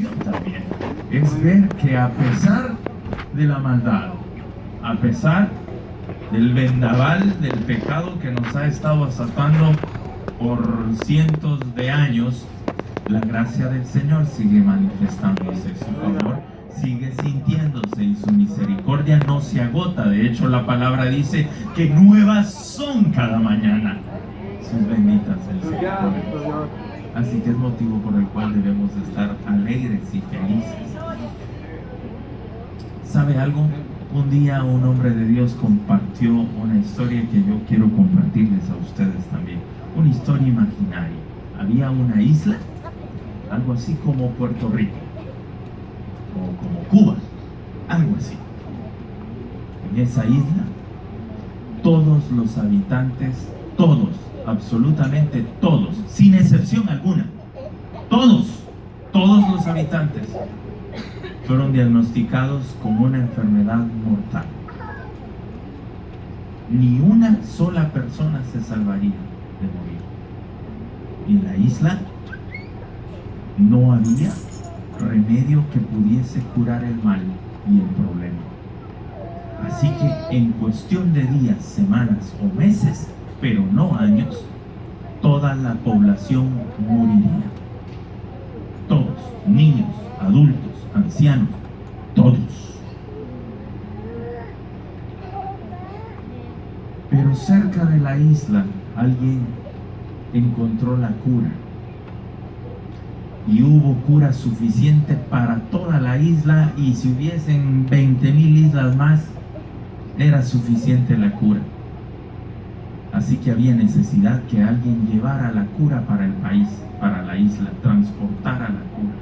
también es ver que a pesar de la maldad, a pesar del vendaval del pecado que nos ha estado azotando por cientos de años, la gracia del Señor sigue manifestándose, su favor sigue sintiéndose y su misericordia no se agota. De hecho, la palabra dice que nuevas son cada mañana sus benditas misericordias. Así que es motivo por el cual debemos estar alegres y felices. ¿Sabe algo? Un día un hombre de Dios compartió una historia que yo quiero compartirles a ustedes también. Una historia imaginaria. Había una isla, algo así como Puerto Rico, o como Cuba, algo así. En esa isla, todos los habitantes, todos, absolutamente todos, sin excepción alguna, todos los habitantes fueron diagnosticados con una enfermedad mortal. Ni una sola persona se salvaría de morir. Y en la isla no había remedio que pudiese curar el mal y el problema. Así que en cuestión de días, semanas o meses, pero no años, toda la población moriría. Todos, niños, adultos, ancianos, todos. Pero cerca de la isla alguien encontró la cura. Y hubo cura suficiente para toda la isla, y si hubiesen 20,000 islas más, era suficiente la cura. Así que había necesidad que alguien llevara la cura para el país, para la isla, transportara la cura.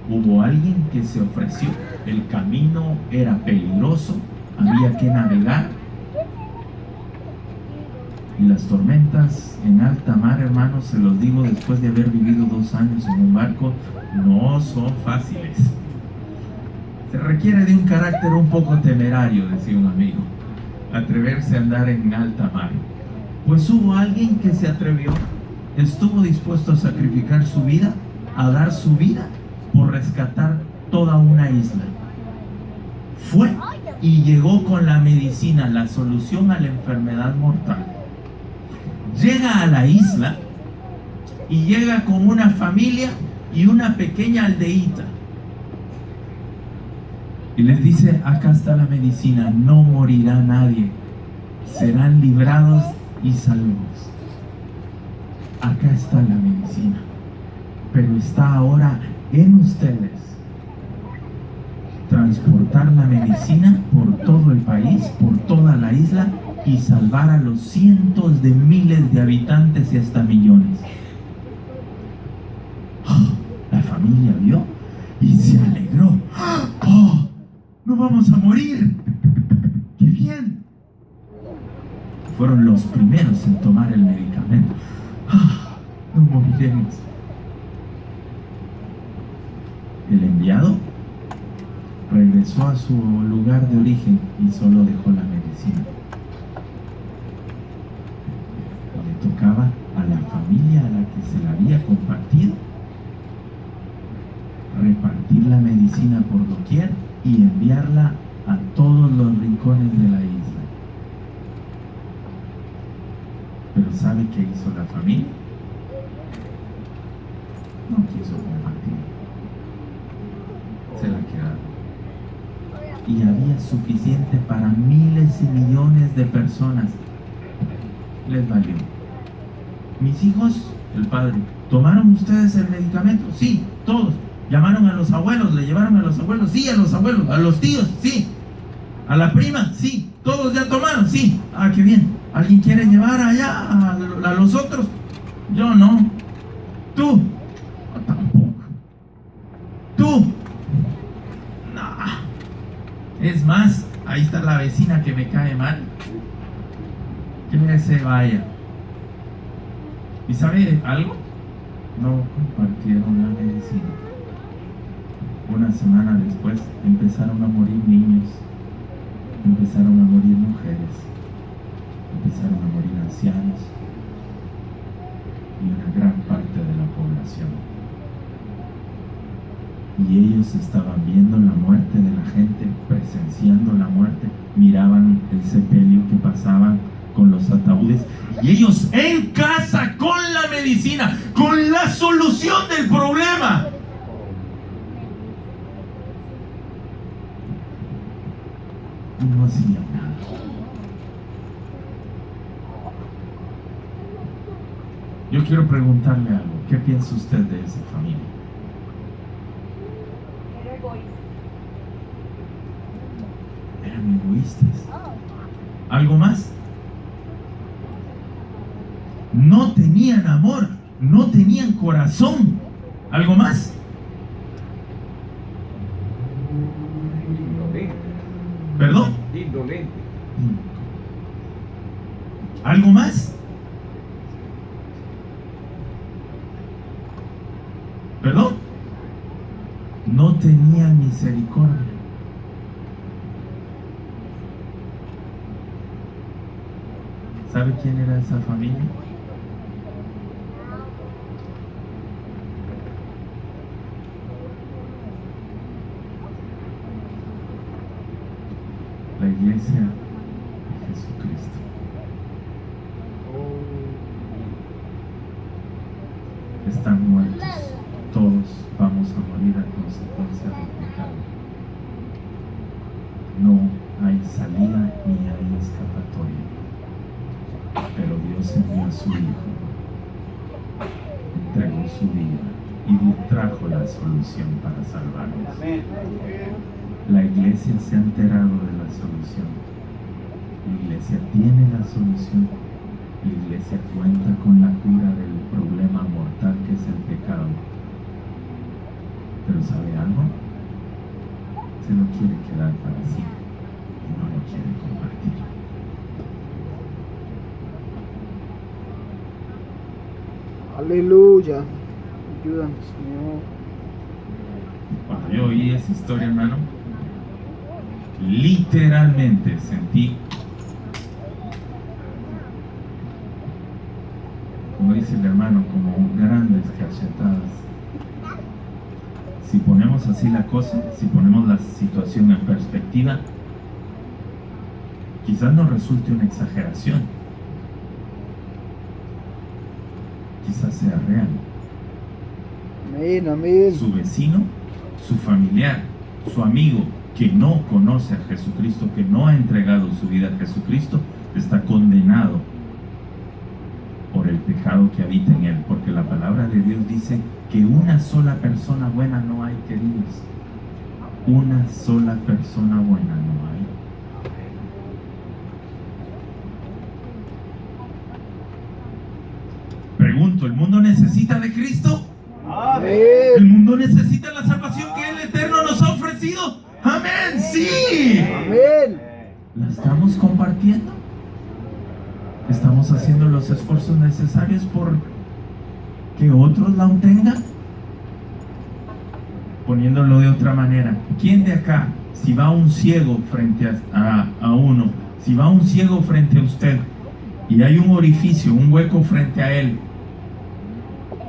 Hubo alguien que se ofreció. El camino era peligroso, había que navegar. Y las tormentas en alta mar, hermanos, se los digo después de haber vivido 2 años en un barco, no son fáciles. Se requiere de un carácter un poco temerario, decía un amigo, atreverse a andar en alta mar. Pues hubo alguien que se atrevió, estuvo dispuesto a sacrificar su vida, a dar su vida por rescatar toda una isla. Fue y llegó con la medicina, la solución a la enfermedad mortal. Llega a la isla y llega con una familia y una pequeña aldeíta. Y les dice: acá está la medicina, no morirá nadie, serán librados y salvos. Acá está la medicina, pero está ahora en ustedes transportar la medicina por todo el país, por toda la isla, y salvar a los cientos de miles de habitantes y hasta millones. La familia vio y se alegró. ¡Oh! ¡No vamos a morir! ¡Qué bien! Fueron los primeros en tomar el medicamento. No moriremos. El enviado regresó a su lugar de origen y solo dejó la medicina. Le tocaba a la familia a la que se la había compartido repartir la medicina por doquier y enviarla a todos los rincones de la isla. Pero ¿sabe qué hizo la familia? No quiso compartir. Se la quedaron. Y había suficiente para miles y millones de personas. Les valió. Mis hijos, el padre, ¿tomaron ustedes el medicamento? Sí, todos. ¿Llamaron a los abuelos? ¿Le llevaron a los abuelos? Sí, a los abuelos. ¿A los tíos? Sí. ¿A la prima? Sí. ¿Todos ya tomaron? Sí. Ah, qué bien. ¿Alguien quiere llevar allá a los otros? Yo no. ¿Tú? No, tampoco. ¿Tú? No. Es más, ahí está la vecina que me cae mal. Que se vaya. ¿Y sabe algo? No compartieron la medicina. Una semana después empezaron a morir niños, empezaron a morir mujeres, empezaron a morir ancianos y una gran parte de la población. Y ellos estaban viendo la muerte de la gente, presenciando la muerte, miraban el sepelio que pasaban con los ataúdes, y ellos en casa con la medicina, con la solución del problema. Y no hacían nada. Yo quiero preguntarle algo. ¿Qué piensa usted de esa familia? Eran egoístas. ¿Algo más? No tenían amor, no tenían corazón. ¿Algo más? ¿Perdón? Indolente. ¿Algo más? ¿Perdón? No tenían misericordia. ¿Sabe quién era esa familia? La iglesia de Jesucristo. Están muertos. Todos vamos a morir a consecuencia del pecado. No hay salida ni hay escapatoria. Pero Dios envió a su Hijo, entregó su vida y trajo la solución para salvarnos. La iglesia se ha enterado de la solución. La iglesia tiene la solución. La iglesia cuenta con la cura del problema mortal que es el pecado. Pero ¿sabe algo? Se lo quiere quedar para sí y no lo quiere compartir. Aleluya. Ayúdanos, Señor. Cuando yo oí esa historia, hermano, literalmente sentí, como dice el hermano, como grandes cachetadas. Si ponemos así la cosa, si ponemos la situación en perspectiva, quizás nos resulte una exageración, quizás sea real. Amén, amén. Su vecino, su familiar, su amigo que no conoce a Jesucristo, que no ha entregado su vida a Jesucristo, está condenado por el pecado que habita en él, porque la palabra de Dios dice que una sola persona buena no hay, queridos. Una sola persona buena no hay. Pregunto, ¿el mundo necesita de Cristo? Amén. ¿El mundo necesita la salvación que el Eterno nos ha ofrecido? ¡Amén! ¡Sí! Amén. ¿La estamos compartiendo? ¿Estamos haciendo los esfuerzos necesarios por que otros la obtengan? Poniéndolo de otra manera, ¿quién de acá, si va un ciego frente a uno, si va un ciego frente a usted y hay un orificio, un hueco frente a él,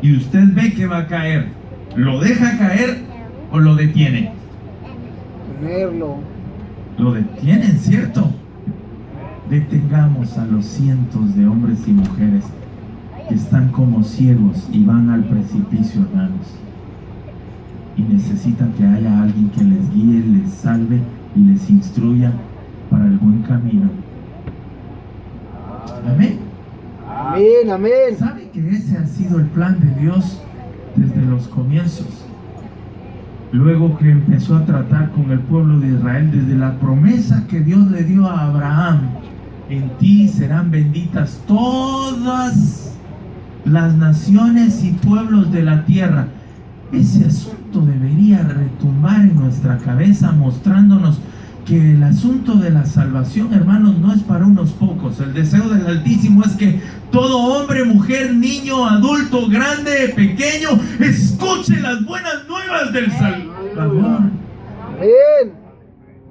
y usted ve que va a caer, ¿lo deja caer o lo detiene? Tenerlo. Lo detienen, ¿cierto? Detengamos a los cientos de hombres y mujeres que están como ciegos y van al precipicio, hermanos, y necesitan que haya alguien que les guíe, les salve y les instruya para el buen camino. Amén. Amén, amén. ¿Sabe que ese ha sido el plan de Dios desde los comienzos? Luego que empezó a tratar con el pueblo de Israel, desde la promesa que Dios le dio a Abraham: en ti serán benditas todas las naciones y pueblos de la tierra. Ese asunto debería retumbar en nuestra cabeza, mostrándonos que el asunto de la salvación, hermanos, no es para unos pocos. El deseo del Altísimo es que todo hombre, mujer, niño, adulto, grande, pequeño, escuche las buenas nuevas del Salvador. Amén.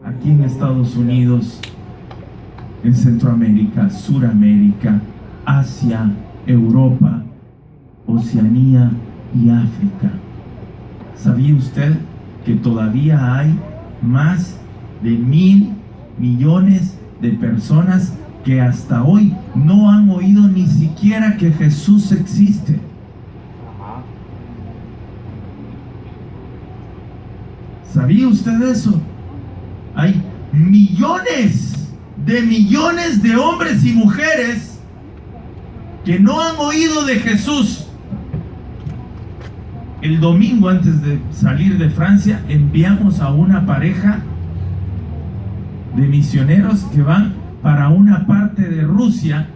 Aquí en Estados Unidos, en Centroamérica, Suramérica, Asia, Europa, Oceanía y África. ¿Sabía usted que todavía hay más de 1.000 millones de personas que hasta hoy no han oído ni siquiera que Jesús existe. ¿Sabía usted eso? Hay millones de hombres y mujeres que no han oído de Jesús. El domingo, antes de salir de Francia, enviamos a una pareja de misioneros que van para una parte de Rusia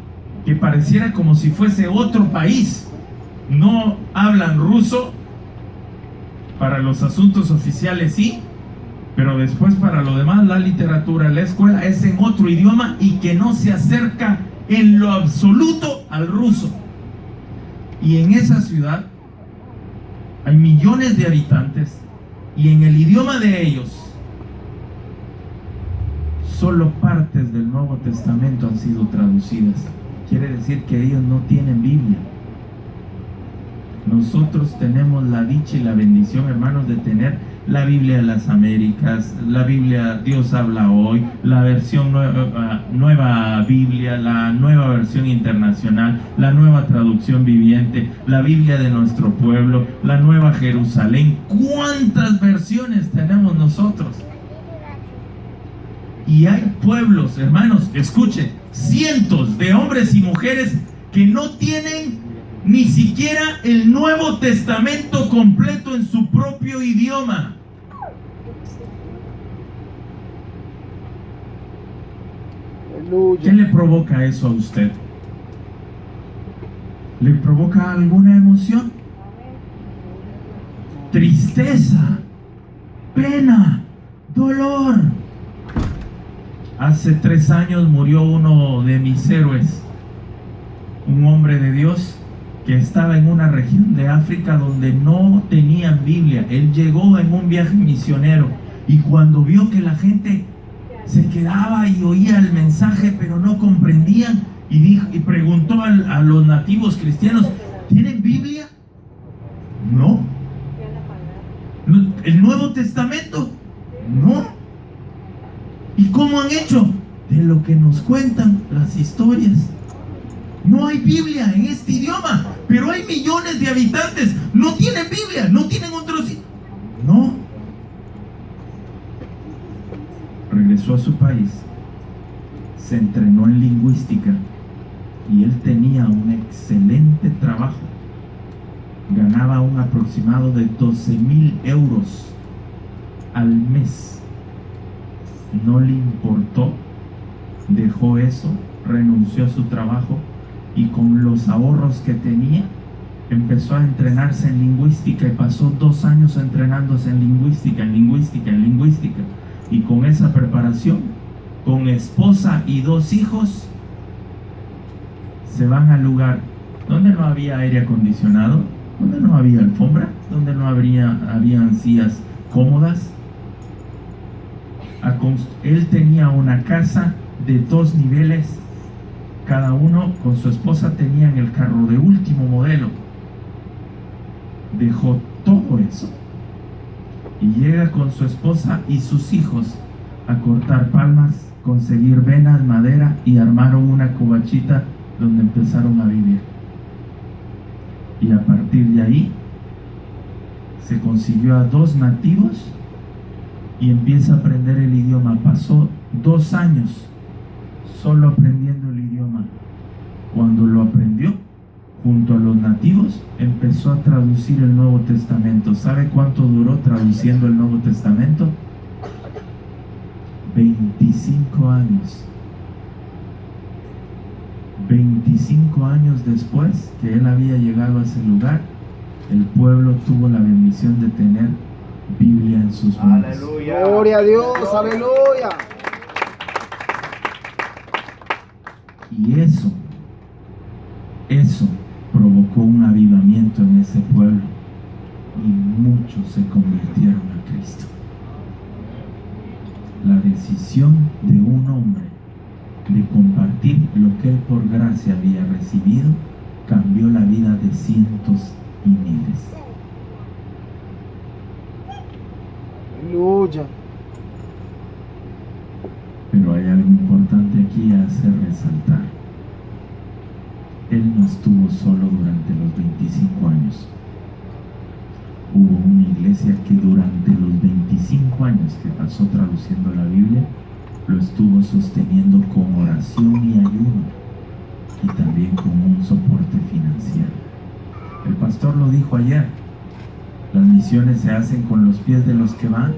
que pareciera como si fuese otro país. No hablan ruso, para los asuntos oficiales sí, pero después para lo demás, la literatura, la escuela es en otro idioma y que no se acerca en lo absoluto al ruso. Y en esa ciudad hay millones de habitantes y en el idioma de ellos solo partes del Nuevo Testamento han sido traducidas. Quiere decir que ellos no tienen Biblia. Nosotros tenemos la dicha y la bendición, hermanos, de tener la Biblia de las Américas, la Biblia Dios habla hoy, la versión nueva Biblia, la nueva versión internacional, la nueva traducción viviente, la Biblia de nuestro pueblo, la nueva Jerusalén. ¿Cuántas versiones tenemos nosotros? Y hay pueblos, hermanos, escuchen, cientos de hombres y mujeres que no tienen ni siquiera el Nuevo Testamento completo en su propio idioma. ¿Qué le provoca eso a usted? ¿Le provoca alguna emoción? Tristeza, pena, dolor. Hace 3 años murió uno de mis héroes, un hombre de Dios que estaba en una región de África donde no tenían Biblia. Él llegó en un viaje misionero y cuando vio que la gente se quedaba y oía el mensaje pero no comprendían, y preguntó a los nativos cristianos: ¿tienen Biblia? No. ¿El Nuevo Testamento? No. ¿Y cómo han hecho? De lo que nos cuentan las historias. No hay Biblia en este idioma, pero hay millones de habitantes. No tienen Biblia, no tienen otros. No. Regresó a su país, se entrenó en lingüística y él tenía un excelente trabajo. Ganaba un aproximado de 12,000 euros al mes. No le importó, dejó eso, renunció a su trabajo y con los ahorros que tenía empezó a entrenarse en lingüística y pasó 2 años entrenándose en lingüística. Y con esa preparación, con esposa y 2 hijos, se van al lugar donde no había aire acondicionado, donde no había alfombra, donde no habían sillas cómodas. Él tenía una casa de 2 niveles, cada uno con su esposa tenían el carro de último modelo. Dejó todo eso y llega con su esposa y sus hijos a cortar palmas, conseguir venas, madera, y armaron una covachita donde empezaron a vivir. Y a partir de ahí se consiguió a 2 nativos y empieza a aprender el idioma. Pasó 2 años solo aprendiendo el idioma. Cuando lo aprendió, junto a los nativos, empezó a traducir el Nuevo Testamento. ¿Sabe cuánto duró traduciendo el Nuevo Testamento? 25 años. 25 años después que él había llegado a ese lugar, el pueblo tuvo la bendición de tener Biblia en sus manos. Aleluya. Gloria a Dios, aleluya. Y eso provocó un avivamiento en ese pueblo y muchos se convirtieron a Cristo. La decisión de un hombre de compartir lo que él por gracia había recibido cambió la vida de cientos y miles. Aleluya. Pero hay algo importante aquí a hacer resaltar. Él no estuvo solo durante los 25 años. Hubo una iglesia que durante los 25 años que pasó traduciendo la Biblia, lo estuvo sosteniendo con oración y ayuno, y también con un soporte financiero. El pastor lo dijo ayer: las misiones se hacen con los pies de los que van,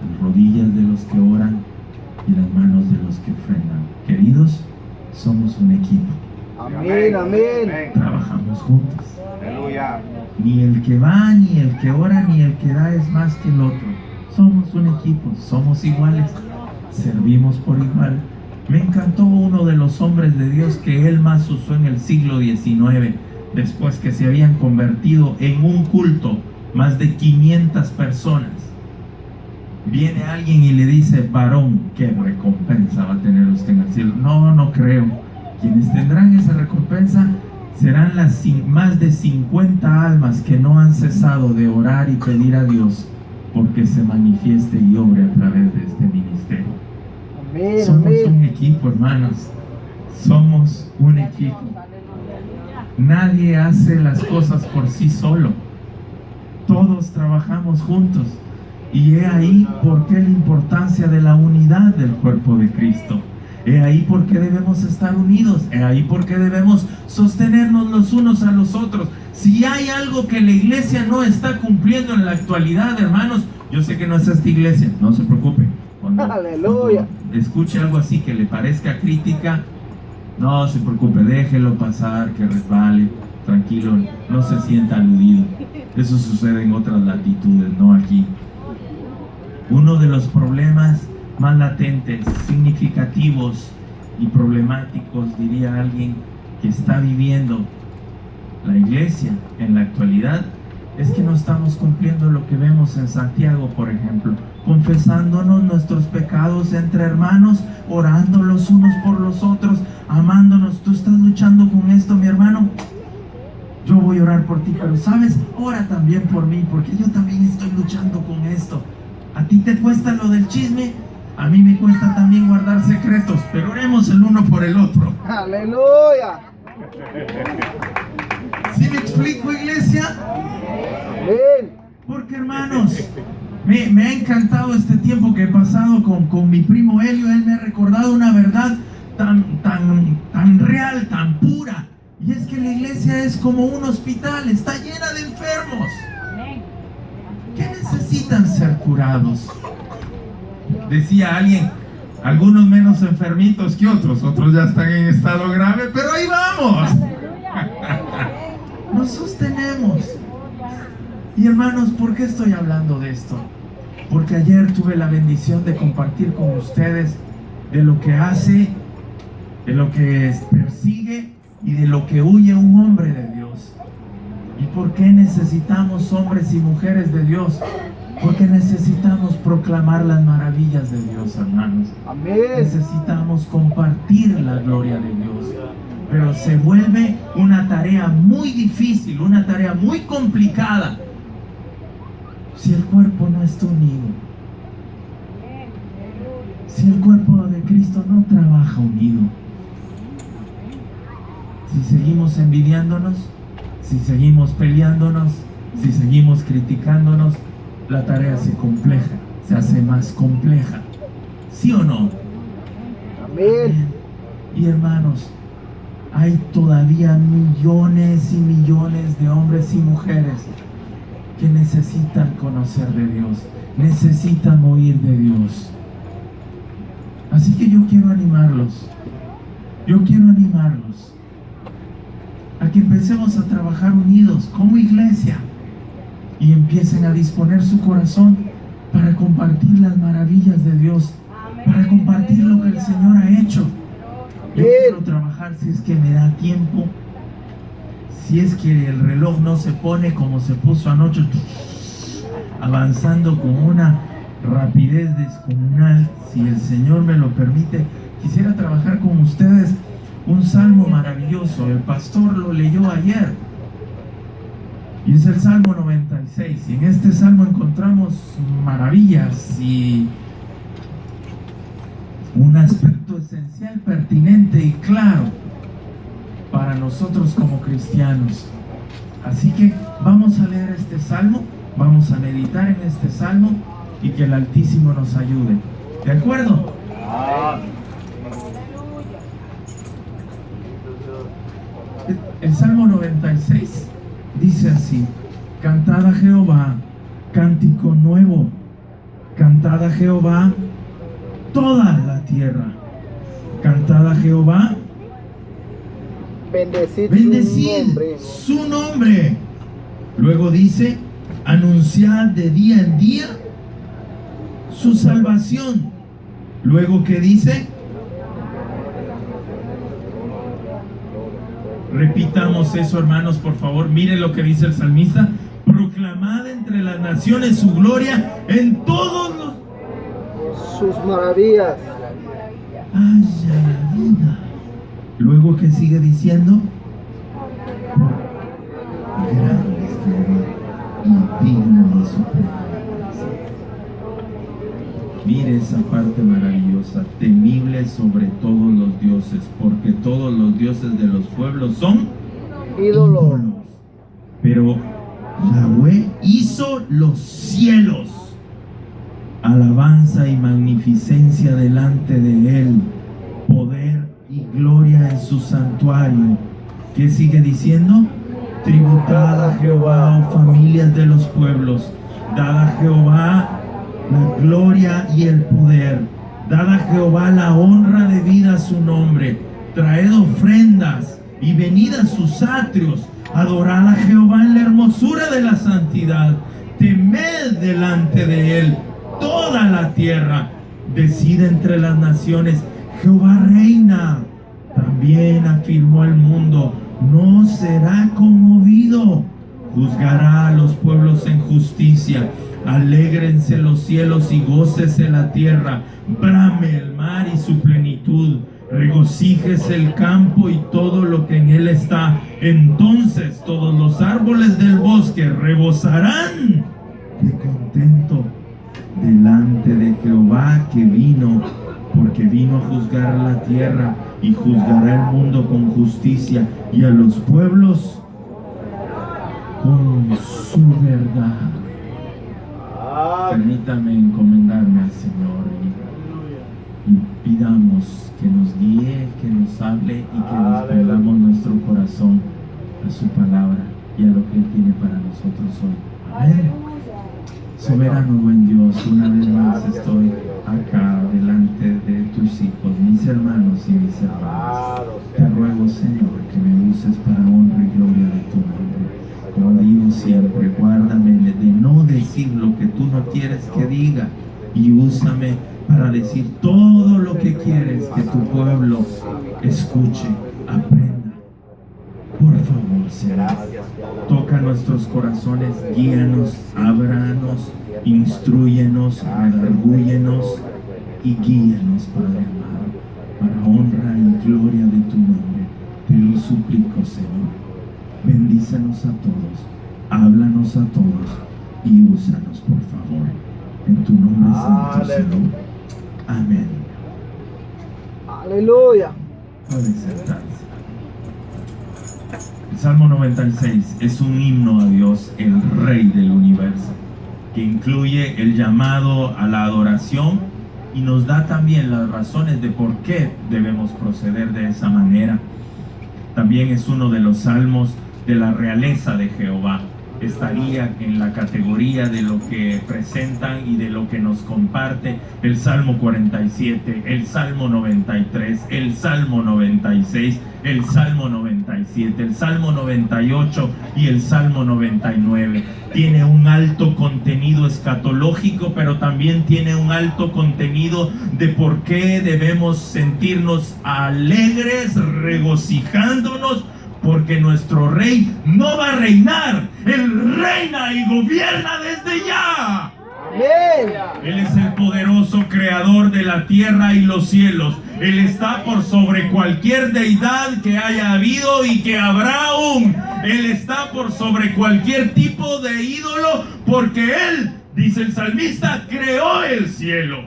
las rodillas de los que oran y las manos de los que ofrendan. Queridos, somos un equipo. Amén, amén. Trabajamos juntos. Aleluya. Ni el que va, ni el que ora, ni el que da es más que el otro. Somos un equipo, somos iguales, servimos por igual. Me encantó uno de los hombres de Dios que él más usó en el siglo XIX, después que se habían convertido en un culto más de 500 personas. Viene alguien y le dice: varón, ¿qué recompensa va a tener usted en el cielo? No, no creo. Quienes tendrán esa recompensa serán las más de 50 almas que no han cesado de orar y pedir a Dios porque se manifieste y obre a través de este ministerio. Amén, Somos un amén. equipo, hermanos. Somos un equipo. Nadie hace las cosas por sí solo. Todos trabajamos juntos. Y he ahí por qué la importancia de la unidad del cuerpo de Cristo. He ahí por qué debemos estar unidos. He ahí por qué debemos sostenernos los unos a los otros. Si hay algo que la iglesia no está cumpliendo en la actualidad, hermanos, yo sé que no es esta iglesia, no se preocupe. Aleluya. Cuando escuche algo así que le parezca crítica, no se preocupe, déjelo pasar, que resbale, tranquilo, no se sienta aludido. Eso sucede en otras latitudes, no aquí. Uno de los problemas más latentes, significativos y problemáticos, diría alguien, que está viviendo la iglesia en la actualidad, es que no estamos cumpliendo lo que vemos en Santiago, por ejemplo, confesándonos nuestros pecados entre hermanos, orando los unos por los otros, amándonos. Tú estás luchando con esto, mi hermano, yo voy a orar por ti, pero sabes, ora también por mí, porque yo también estoy luchando con esto. A ti te cuesta lo del chisme, a mí me cuesta también guardar secretos, pero oremos el uno por el otro. Aleluya. ¿Sí me explico, iglesia? Amén. Porque, hermanos, me ha encantado este tiempo que he pasado con mi primo Helio. Él me ha recordado una verdad tan real, tan pura. Y es que la iglesia es como un hospital, está llena de enfermos que necesitan ser curados. Decía alguien: algunos menos enfermitos que otros, otros ya están en estado grave, pero ahí vamos. Nos sostenemos. Y hermanos, ¿por qué estoy hablando de esto? Porque ayer tuve la bendición de compartir con ustedes de lo que hace, de lo que persigue y de lo que huye un hombre de Dios. ¿Y por qué necesitamos hombres y mujeres de Dios? Porque necesitamos proclamar las maravillas de Dios, hermanos. Amén. Necesitamos compartir la gloria de Dios. Pero se vuelve una tarea muy difícil, una tarea muy complicada, si el cuerpo no está unido. Si el cuerpo de Cristo no trabaja unido. Si seguimos envidiándonos, si seguimos peleándonos, si seguimos criticándonos, la tarea se compleja, se hace más compleja. ¿Sí o no? Amén. Y hermanos, hay todavía millones y millones de hombres y mujeres que necesitan conocer de Dios, necesitan oír de Dios. Así que yo quiero animarlos a que empecemos a trabajar unidos como iglesia y empiecen a disponer su corazón para compartir las maravillas de Dios, para compartir lo que el Señor ha hecho. Yo quiero trabajar, si es que me da tiempo, si es que el reloj no se pone como se puso anoche, avanzando con una rapidez descomunal. Si el Señor me lo permite, quisiera trabajar con ustedes un salmo maravilloso. El pastor lo leyó ayer. Y es el Salmo 96. Y en este salmo encontramos maravillas y un aspecto esencial, pertinente y claro para nosotros como cristianos. Así que vamos a leer este salmo, vamos a meditar en este salmo y que el Altísimo nos ayude. ¿De acuerdo? El Salmo 96 dice así: cantad a Jehová cántico nuevo, cantad a Jehová toda la tierra, cantad a Jehová, bendecid su nombre. Luego dice: anunciad de día en día su salvación. Luego, ¿qué dice? Repitamos eso, hermanos, por favor. Miren lo que dice el salmista: proclamad entre las naciones su gloria en todos sus maravillas. Haya vida. Luego, ¿qué sigue diciendo? Grande es Jehová y digno de su presencia. Mire esa parte maravillosa: temible sobre todos los dioses, porque todos los dioses de los pueblos son ídolos. Pero Yahweh hizo los cielos, alabanza y magnificencia delante de él, poder y gloria en su santuario. ¿Qué sigue diciendo? Tributad a Jehová, oh familias de los pueblos, dad a Jehová la gloria y el poder, dad a Jehová la honra debida a su nombre, traed ofrendas y venid a sus atrios, adorad a Jehová en la hermosura de la santidad, temed delante de él toda la tierra, decid entre las naciones: Jehová reina. También afirmó el mundo, no será conmovido, juzgará a los pueblos en justicia. Alégrense los cielos y gócese la tierra, brame el mar y su plenitud, regocíjese el campo y todo lo que en él está. Entonces todos los árboles del bosque rebosarán de contento delante de Jehová que vino, porque vino a juzgar la tierra y juzgará el mundo con justicia y a los pueblos con su verdad. Permítame encomendarme al Señor y pidamos que nos guíe, que nos hable y que dispongamos nuestro corazón a su palabra y a lo que Él tiene para nosotros hoy. Amén. Soberano buen Dios, una vez más estoy acá delante de tus hijos, mis hermanos y mis hermanas. Te ruego, Señor, que me uses para honra y gloria de tu nombre. Como digo siempre, guárdame de no decir lo que tú no quieres que diga, y úsame para decir todo lo que quieres que tu pueblo escuche, aprenda. Por favor, Señor, toca nuestros corazones, guíanos, ábranos, instrúyenos, redargúyenos y guíanos, Padre amado, para honra y gloria de tu nombre. Te lo suplico, Señor. Bendícenos a todos, háblanos a todos y úsanos, por favor. En tu nombre santo, Señor. Amén. Aleluya. Pueden sentarse. El Salmo 96 es un himno a Dios, el Rey del universo, que incluye el llamado a la adoración y nos da también las razones de por qué debemos proceder de esa manera. También es uno de los salmos de la realeza de Jehová. Estaría en la categoría de lo que presentan y de lo que nos comparte el Salmo 47, el Salmo 93, el Salmo 96, el Salmo 97, el Salmo 98 y el Salmo 99. Tiene un alto contenido escatológico, pero también tiene un alto contenido de por qué debemos sentirnos alegres, regocijándonos, porque nuestro rey no va a reinar, él reina y gobierna desde ya. Amén. Él es el poderoso creador de la tierra y los cielos. Él está por sobre cualquier deidad que haya habido y que habrá aún. Él está por sobre cualquier tipo de ídolo, porque Él, dice el salmista, creó el cielo.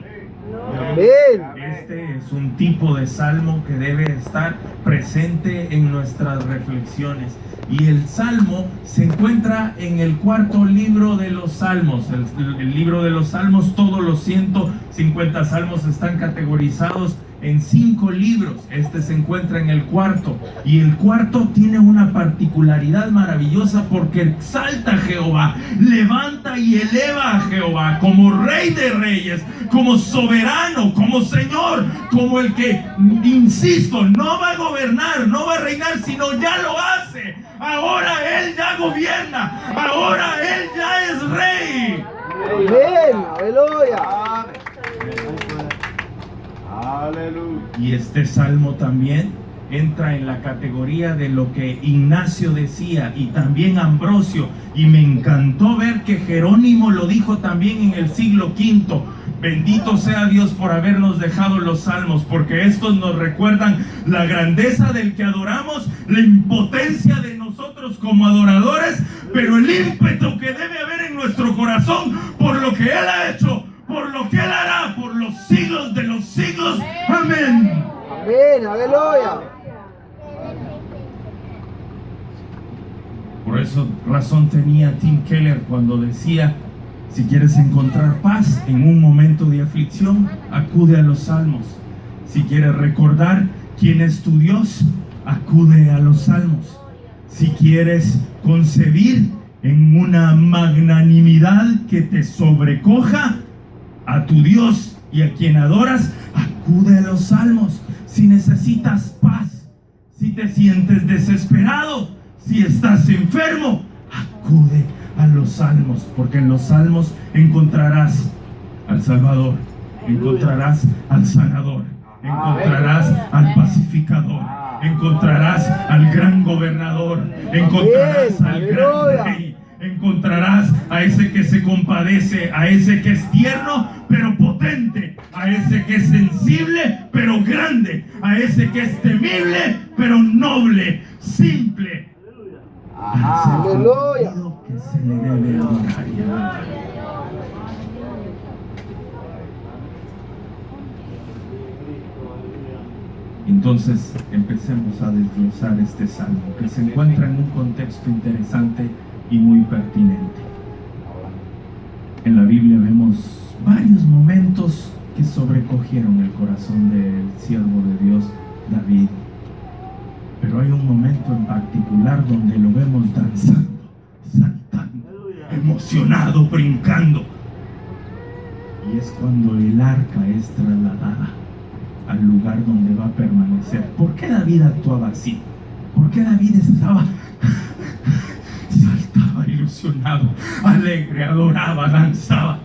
Amén. Este es un tipo de salmo que debe estar presente en nuestras reflexiones. Y el salmo se encuentra en el cuarto libro de los salmos. El libro de los salmos, todos los 150 salmos están categorizados en 5 libros. Este se encuentra en el cuarto. Y el cuarto tiene una particularidad maravillosa porque exalta a Jehová, levanta y eleva a Jehová como Rey de Reyes, como soberano, como Señor, como el que, insisto, no va a gobernar, no va a reinar, sino ya lo hace. Ahora Él ya gobierna, ahora Él ya es Rey. Amén. Aleluya. Aleluya. Y este salmo también entra en la categoría de lo que Ignacio decía y también Ambrosio, y me encantó ver que Jerónimo lo dijo también en el siglo V. Bendito sea Dios por habernos dejado los salmos, porque estos nos recuerdan la grandeza del que adoramos, la impotencia de nosotros como adoradores, pero el ímpetu que debe haber en nuestro corazón por lo que Él ha hecho, por lo que Él hará por los siglos de los siglos. Amén. Amén. Aleluya. Por eso razón tenía Tim Keller cuando decía: si quieres encontrar paz en un momento de aflicción, acude a los salmos. Si quieres recordar quién es tu Dios, acude a los salmos. Si quieres concebir en una magnanimidad que te sobrecoja a tu Dios y a quien adoras, acude a los salmos. Si necesitas paz, si te sientes desesperado, si estás enfermo, acude a los salmos, porque en los salmos encontrarás al Salvador, encontrarás al sanador, encontrarás al pacificador, encontrarás al gran gobernador, encontrarás al gran rey, encontrarás a ese que se compadece, a ese que es tierno pero potente, a ese que es sensible pero grande, a ese que es temible pero noble, simple. Aleluya. Que se le debe adorar y alabar. Entonces empecemos a desglosar este salmo, que se encuentra en un contexto interesante y muy pertinente. En la Biblia vemos varios momentos que sobrecogieron el corazón del siervo de Dios, David. Pero hay un momento en particular donde lo vemos danzando, saltando, emocionado, brincando. Y es cuando el arca es trasladada al lugar donde va a permanecer. ¿Por qué David actuaba así? ¿Por qué David estaba saltaba ilusionado, alegre, adoraba, danzaba?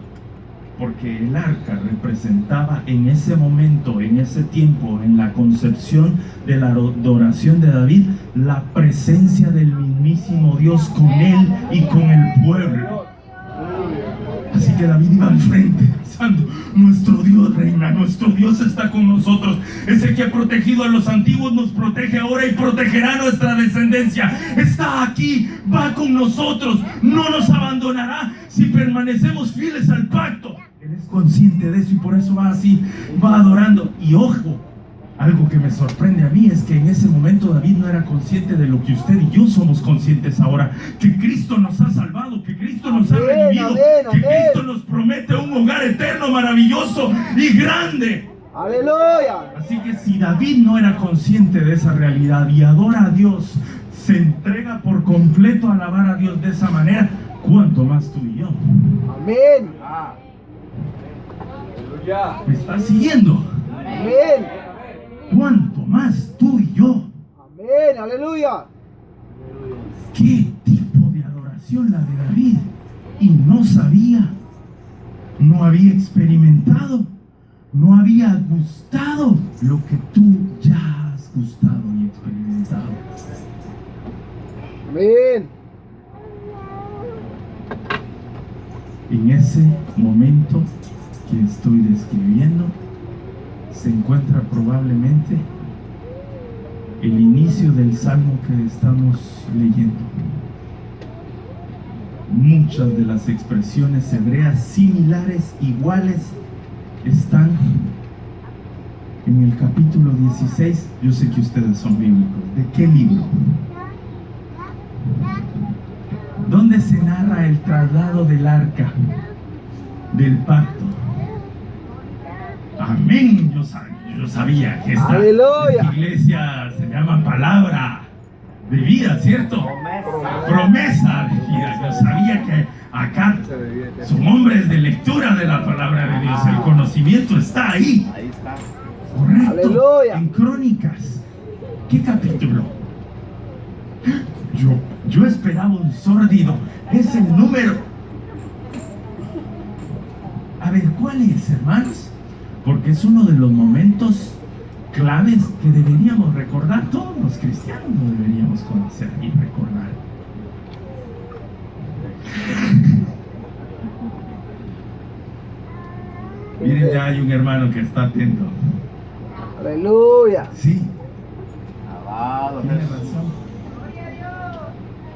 Porque el arca representaba en ese momento, en ese tiempo, en la concepción de la adoración de David, la presencia del mismísimo Dios con él y con el pueblo. Así que David iba al frente pensando: nuestro Dios reina, nuestro Dios está con nosotros. Ese que ha protegido a los antiguos nos protege ahora y protegerá a nuestra descendencia. Está aquí, va con nosotros, no nos abandonará si permanecemos fieles al pacto. Él es consciente de eso y por eso va así, va adorando. Y ojo, algo que me sorprende a mí es que en ese momento David no era consciente de lo que usted y yo somos conscientes ahora: que Cristo nos ha salvado, que Cristo nos ha redimido, que Cristo nos promete un hogar eterno, maravilloso y grande. Aleluya. Así que si David no era consciente de esa realidad y adora a Dios, se entrega por completo a alabar a Dios de esa manera, ¿cuánto más tú y yo? Amén. ¿Me estás siguiendo? Amén. ¿Cuánto más tú y yo? Amén. Aleluya. ¿Qué tipo de adoración la de David? Y no sabía, no había experimentado, no había gustado lo que tú ya has gustado y experimentado. Amén. En ese momento que estoy describiendo, se encuentra probablemente el inicio del salmo que estamos leyendo. Muchas de las expresiones hebreas similares, iguales, están en el capítulo 16. Yo sé que ustedes son bíblicos. ¿De qué libro? ¿Dónde se narra el traslado del arca del pacto? Amén. Yo sabía que esta iglesia se llama Palabra de Vida, ¿cierto? Promesa de vida. Yo sabía que acá son hombres de lectura de la palabra de Dios. El conocimiento está ahí. Ahí está. Correcto. Aleluya. En Crónicas. ¿Qué capítulo? Yo esperaba un sórdido. Es el número. A ver, ¿cuál es, hermanos? Porque es uno de los momentos claves que deberíamos recordar. Todos los cristianos lo deberíamos conocer y recordar. Miren, ya hay un hermano que está atento. Aleluya. Sí, Alabado tiene Jesús. razón.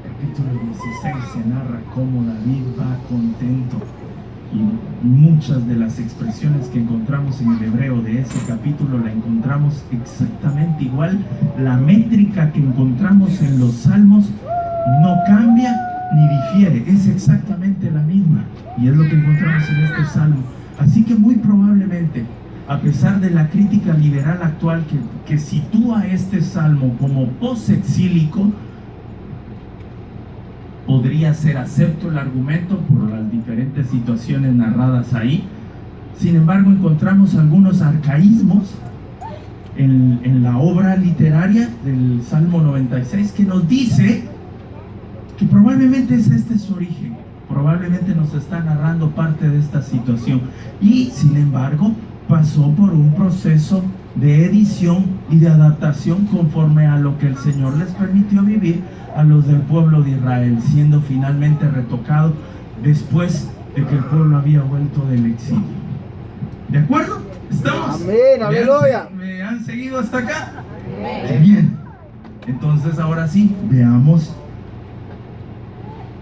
Capítulo 16 se narra cómo David va contento. Y muchas de las expresiones que encontramos en el hebreo de ese capítulo la encontramos exactamente igual. La métrica que encontramos en los salmos no cambia ni difiere, es exactamente la misma. Y es lo que encontramos en este salmo. Así que muy probablemente, a pesar de la crítica liberal actual que sitúa este salmo como posexílico, podría ser acepto el argumento por las diferentes situaciones narradas ahí. Sin embargo, encontramos algunos arcaísmos en la obra literaria del Salmo 96 que nos dice que probablemente es este su origen. Probablemente nos está narrando parte de esta situación. Y, sin embargo, pasó por un proceso de edición y de adaptación conforme a lo que el Señor les permitió vivir a los del pueblo de Israel, siendo finalmente retocado después de que el pueblo había vuelto del exilio. ¿De acuerdo? ¿Estamos? Amén, aleluya. ¿Me han seguido hasta acá? Bien. Entonces, ahora sí, veamos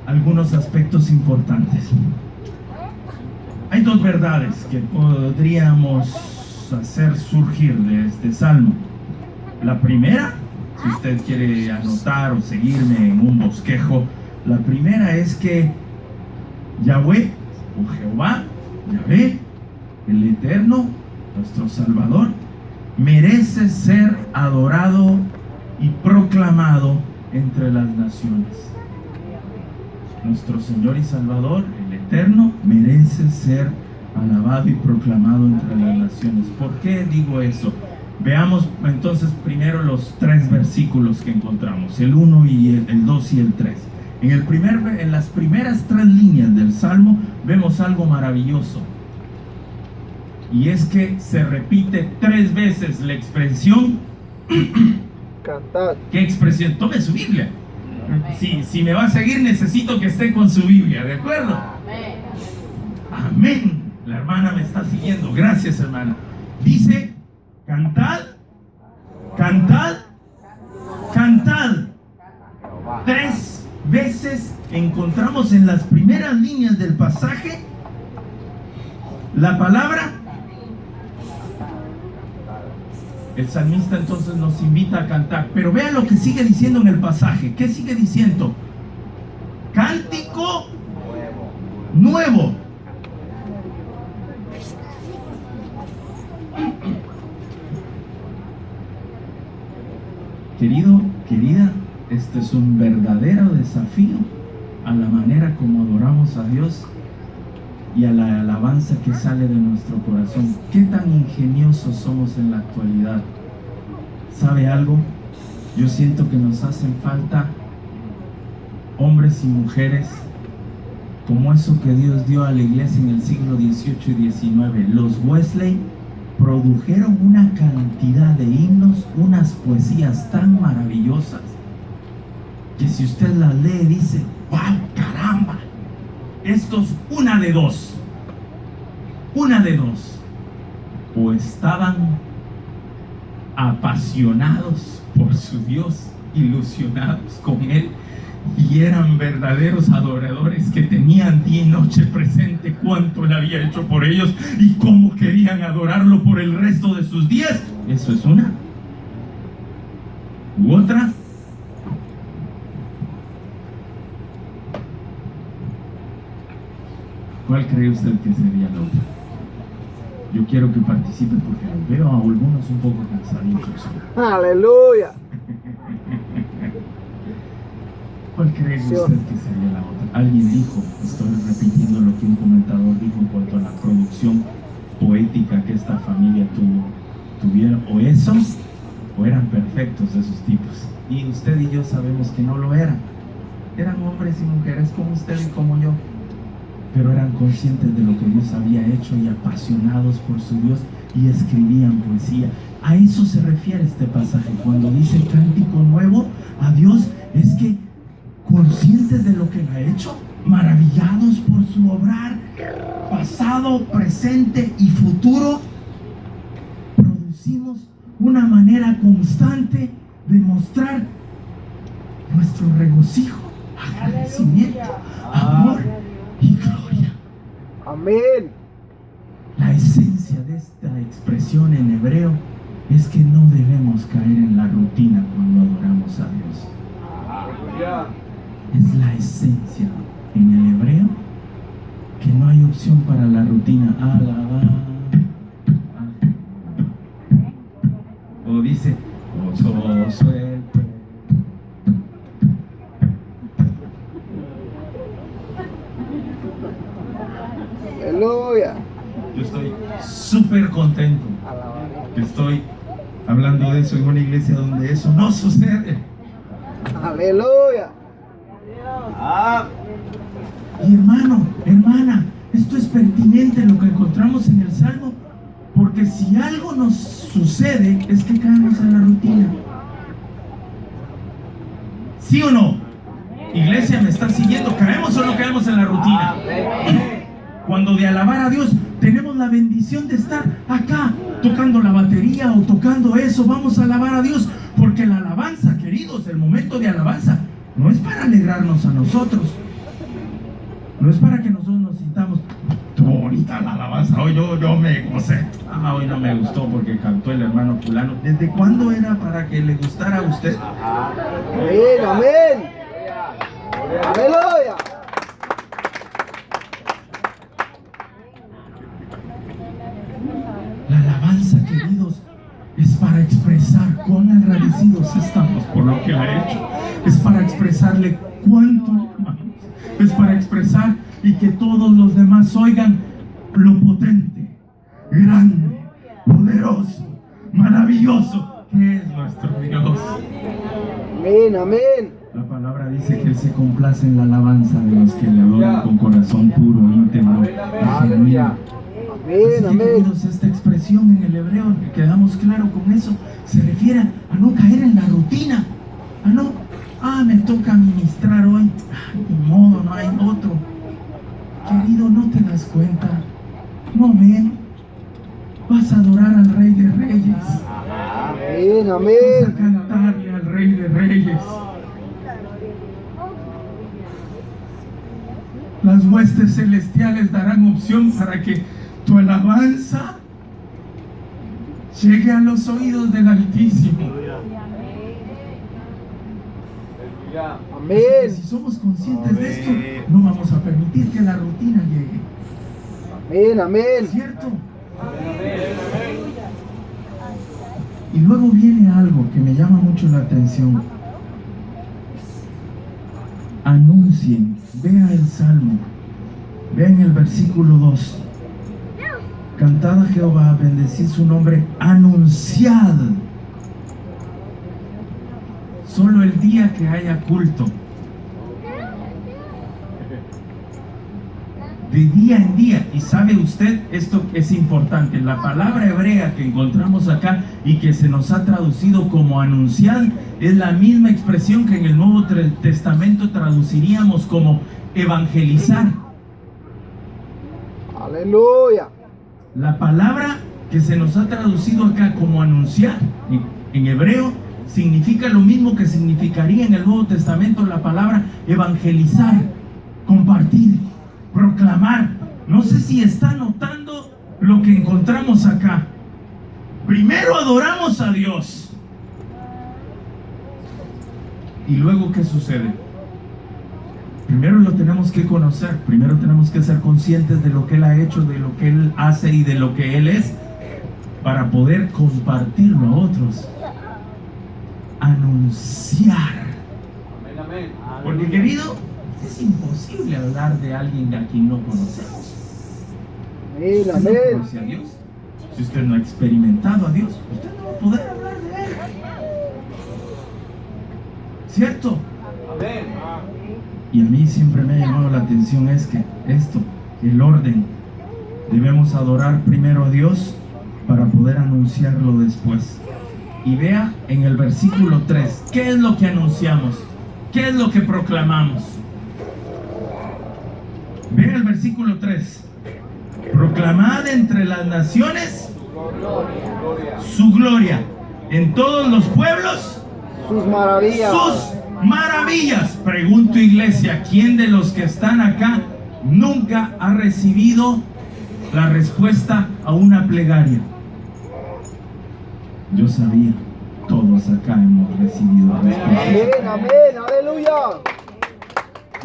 algunos aspectos importantes. Hay dos verdades que podríamos hacer surgir de este salmo. La primera, si usted quiere anotar o seguirme en un bosquejo, la primera es que Yahweh o Jehová, Yahvé, el Eterno, nuestro Salvador, merece ser adorado y proclamado entre las naciones. Nuestro Señor y Salvador, el Eterno, merece ser alabado y proclamado entre las naciones. ¿Por qué digo eso? Veamos entonces primero los tres versículos que encontramos, el 1 y el 2 y el 3. En las primeras tres líneas del Salmo vemos algo maravilloso. Y es que se repite tres veces la expresión. Cantad. ¿Qué expresión? Tome su Biblia. Si me va a seguir, necesito que esté con su Biblia, ¿de acuerdo? Amén. La hermana me está siguiendo. Gracias, hermana. Dice, cantad, cantad, cantad. Tres veces encontramos en las primeras líneas del pasaje la palabra. El salmista entonces nos invita a cantar. Pero vean lo que sigue diciendo en el pasaje. ¿Qué sigue diciendo? Cántico nuevo. Querido, querida, este es un verdadero desafío a la manera como adoramos a Dios y a la alabanza que sale de nuestro corazón. ¿Qué tan ingeniosos somos en la actualidad? ¿Sabe algo? Yo siento que nos hacen falta hombres y mujeres como eso que Dios dio a la iglesia en el siglo XVIII y XIX. Los Wesley produjeron una cantidad de himnos, unas poesías tan maravillosas, que si usted las lee dice, ¡wow, caramba! Estos, una de dos, o estaban apasionados por su Dios, ilusionados con Él, y eran verdaderos adoradores que tenían día y noche presente cuánto Él había hecho por ellos y cómo querían adorarlo por el resto de sus días. Eso es una. U otra, ¿cuál cree usted que sería la otra? Yo quiero que participe porque los veo a algunos un poco cansaditos. Aleluya. ¿Cuál cree usted que sería la otra? Alguien dijo, estoy repitiendo lo que un comentador dijo en cuanto a la producción poética que esta familia tuvieron, o esos, o eran perfectos esos tipos. Y usted y yo sabemos que no lo eran. Eran hombres y mujeres como usted y como yo, pero eran conscientes de lo que Dios había hecho y apasionados por su Dios y escribían poesía. A eso se refiere este pasaje. Cuando dice cántico nuevo a Dios, es que conscientes de lo que Él ha hecho, maravillados por su obrar, pasado, presente y futuro, producimos una manera constante de mostrar nuestro regocijo, agradecimiento, amor y gloria. Amén. La esencia de esta expresión en hebreo es que no debemos caer en la rutina cuando adoramos a Dios. Es la esencia en el hebreo que no hay opción para la rutina. Alabar. O dice, gozoso el pueblo. Aleluya. Yo estoy súper contento que estoy hablando de eso en una iglesia donde eso no sucede. Aleluya. Y hermano, hermana, esto es pertinente lo que encontramos en el Salmo, porque si algo nos sucede es que caemos en la rutina. ¿Sí o no? Iglesia, ¿me está siguiendo? ¿Caemos o no caemos en la rutina? Cuando de alabar a Dios tenemos la bendición de estar acá tocando la batería o tocando eso, vamos a alabar a Dios, porque la alabanza, queridos, el momento de alabanza no es para alegrarnos a nosotros, no es para que nosotros nos sintamos bonita la alabanza, hoy yo me gocé, hoy no me gustó porque cantó el hermano fulano. ¿Desde cuándo era para que le gustara a usted? Amén, amén. Aleluya. La alabanza, queridos, es para expresar cuán agradecidos estamos por lo que Él ha hecho. Es para expresarle cuánto le amamos. Es para expresar y que todos los demás oigan lo potente, grande, poderoso, maravilloso que es nuestro Dios. Amén, amén. La palabra dice que Él se complace en la alabanza de los que le adoran con corazón puro, íntegro y genuino. Amén, Así que, amén. queridos, esta expresión en el hebreo, que quedamos claro con eso, se refiere a no caer en la rutina, a no, me toca ministrar hoy, ni modo, no hay otro. Querido, no te das cuenta, no ven, vas a adorar al Rey de Reyes, Amén, vas a amén. cantarle al Rey de Reyes. Las huestes celestiales darán opción para que tu alabanza llegue a los oídos del Altísimo. Así que Amén. si somos conscientes de esto, no vamos a permitir que la rutina llegue. Amén, amén. ¿Cierto? Y luego viene algo que me llama mucho la atención. Anuncien, vea el Salmo, vean el versículo 2. Cantad a Jehová, bendecid su nombre, anunciad. Solo el día que haya culto, de día en día. Y sabe usted, esto es importante, la palabra hebrea que encontramos acá y que se nos ha traducido como anunciar es la misma expresión que en el Nuevo Testamento traduciríamos como evangelizar. Aleluya. La palabra que se nos ha traducido acá como anunciar, en hebreo, significa lo mismo que significaría en el Nuevo Testamento la palabra evangelizar, compartir, proclamar. No sé si está notando lo que encontramos acá. Primero adoramos a Dios. Y luego, ¿qué sucede? Primero lo tenemos que conocer, primero tenemos que ser conscientes de lo que Él ha hecho, de lo que Él hace y de lo que Él es, para poder compartirlo a otros. Anunciar. Porque, querido, es imposible hablar de alguien a quien no conocemos. Amén, Si usted no amén. conoce a Dios, si usted no ha experimentado a Dios, usted no va a poder hablar de Él. ¿Cierto? Y a mí siempre me ha llamado la atención es que el orden, debemos adorar primero a Dios para poder anunciarlo después. Y vea en el versículo 3, ¿qué es lo que anunciamos? ¿Qué es lo que proclamamos? Vea el versículo 3. Proclamad entre las naciones su gloria, en todos los pueblos Sus maravillas. sus maravillas. Pregunto, iglesia, ¿quién de los que están acá nunca ha recibido la respuesta a una plegaria? Yo sabía, todos acá hemos recibido la respuesta. Amén, amén, aleluya.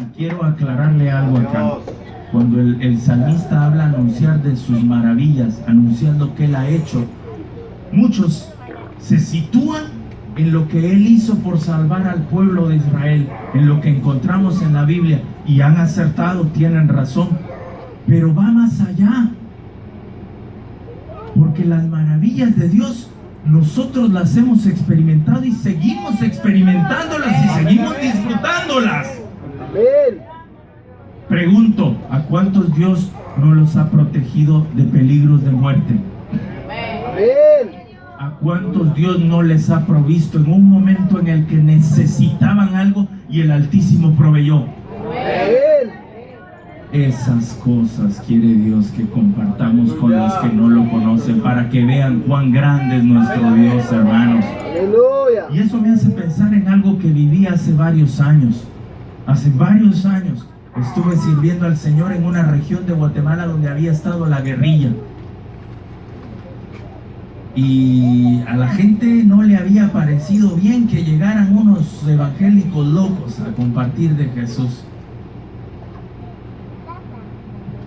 Y quiero aclararle algo acá. Cuando el salmista habla anunciar de sus maravillas, anunciar lo que Él ha hecho, muchos se sitúan en lo que Él hizo por salvar al pueblo de Israel, en lo que encontramos en la Biblia, y han acertado, tienen razón, pero va más allá, porque las maravillas de Dios nosotros las hemos experimentado y seguimos experimentándolas y seguimos disfrutándolas. Amén. Pregunto, ¿a cuántos Dios no los ha protegido de peligros de muerte? Amén. ¿A cuántos Dios no les ha provisto en un momento en el que necesitaban algo y el Altísimo proveyó? Amén. Esas cosas quiere Dios que compartamos con los que no lo conocen, para que vean cuán grande es nuestro Dios, hermanos. Aleluya. Y eso me hace pensar en algo que viví hace varios años. Hace varios años estuve sirviendo al Señor en una región de Guatemala donde había estado la guerrilla. Y a la gente no le había parecido bien que llegaran unos evangélicos locos a compartir de Jesús.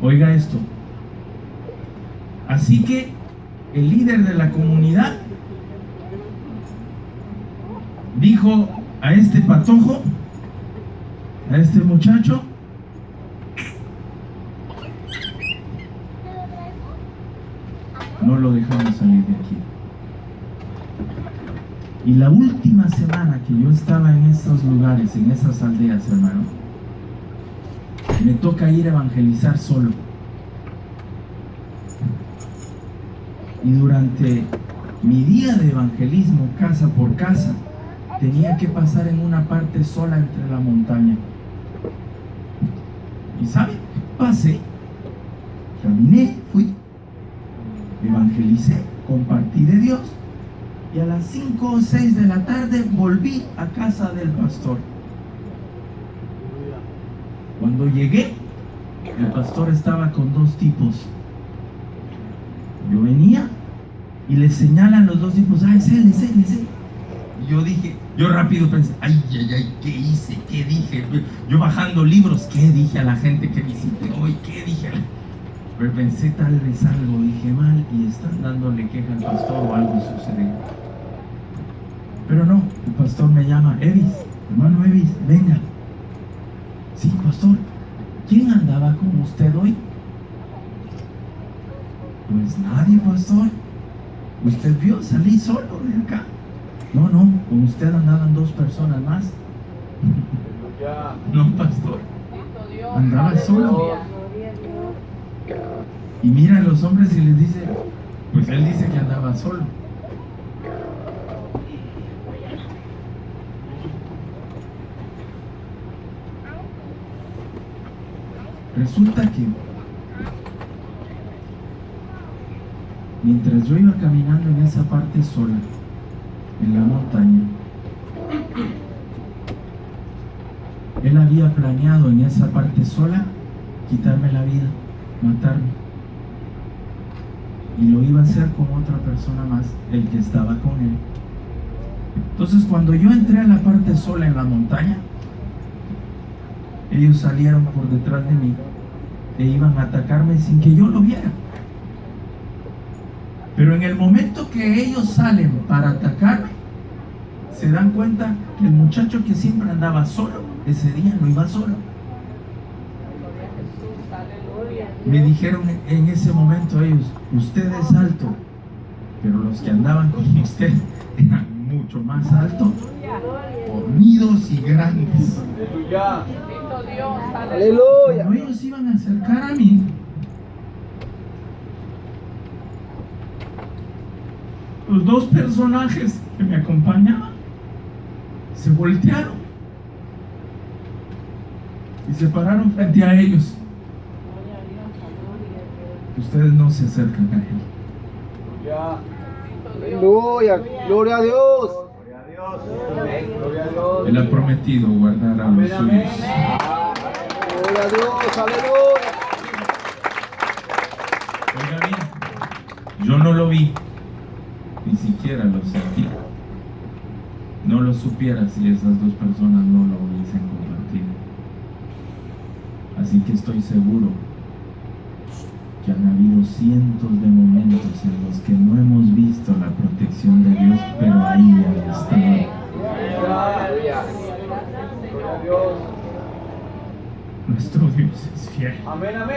Oiga esto. Así que el líder de la comunidad dijo a este patojo, a este muchacho, no lo dejamos salir de aquí. Y la última semana que yo estaba en esos lugares, en esas aldeas, hermano, me toca ir a evangelizar solo. Y durante mi día de evangelismo, casa por casa, tenía que pasar en una parte sola entre la montaña. ¿Y saben? Pasé, caminé, fui, evangelicé, compartí de Dios, y a las 5 o 6 de la tarde volví a casa del pastor. Cuando llegué, el pastor estaba con dos tipos. Yo venía y le señalan los dos tipos, es él, es él, es él. Y yo dije, yo rápido pensé, ay, ¿qué hice? ¿Qué dije? Yo bajando libros, ¿qué dije a la gente que visité hoy? ¿Qué dije? Pero pensé, tal vez algo dije mal y están dándole queja al pastor o algo sucedió. Pero no, el pastor me llama, Evis, hermano Evis, venga. Sí, pastor, ¿quién andaba con usted hoy? Pues nadie, pastor. ¿Usted vio? Salí solo de acá. No, con usted andaban 2 personas más. No, pastor. Andaba solo. Y mira a los hombres y les dice, pues él dice que andaba solo. Resulta que mientras yo iba caminando en esa parte sola, en la montaña, él había planeado en esa parte sola quitarme la vida, matarme. Y lo iba a hacer con otra persona más, el que estaba con él. Entonces, cuando yo entré a la parte sola en la montaña, ellos salieron por detrás de mí e iban a atacarme sin que yo lo viera. Pero en el momento que ellos salen para atacarme, se dan cuenta que el muchacho que siempre andaba solo, ese día no iba solo. Me dijeron en ese momento ellos: usted es alto, pero los que andaban con usted eran mucho más altos, fornidos y grandes. Aleluya. Cuando ellos iban a acercar a mí, los dos personajes que me acompañaban se voltearon y se pararon frente a ellos. Ustedes no se acercan a él. Aleluya. Gloria a Dios. Gloria a Dios. Amén. Gloria a Dios. Él ha prometido guardar a los suyos. Gloria a Dios. Aleluya. Oiga bien, yo no lo vi, ni siquiera lo sentí. No lo supiera si esas dos personas no lo hubiesen compartido. Así que estoy seguro que han habido cientos de momentos en los que no hemos visto la protección de Dios, pero ahí ha estado. Gloria a Dios. Nuestro Dios es fiel. Amén, amén.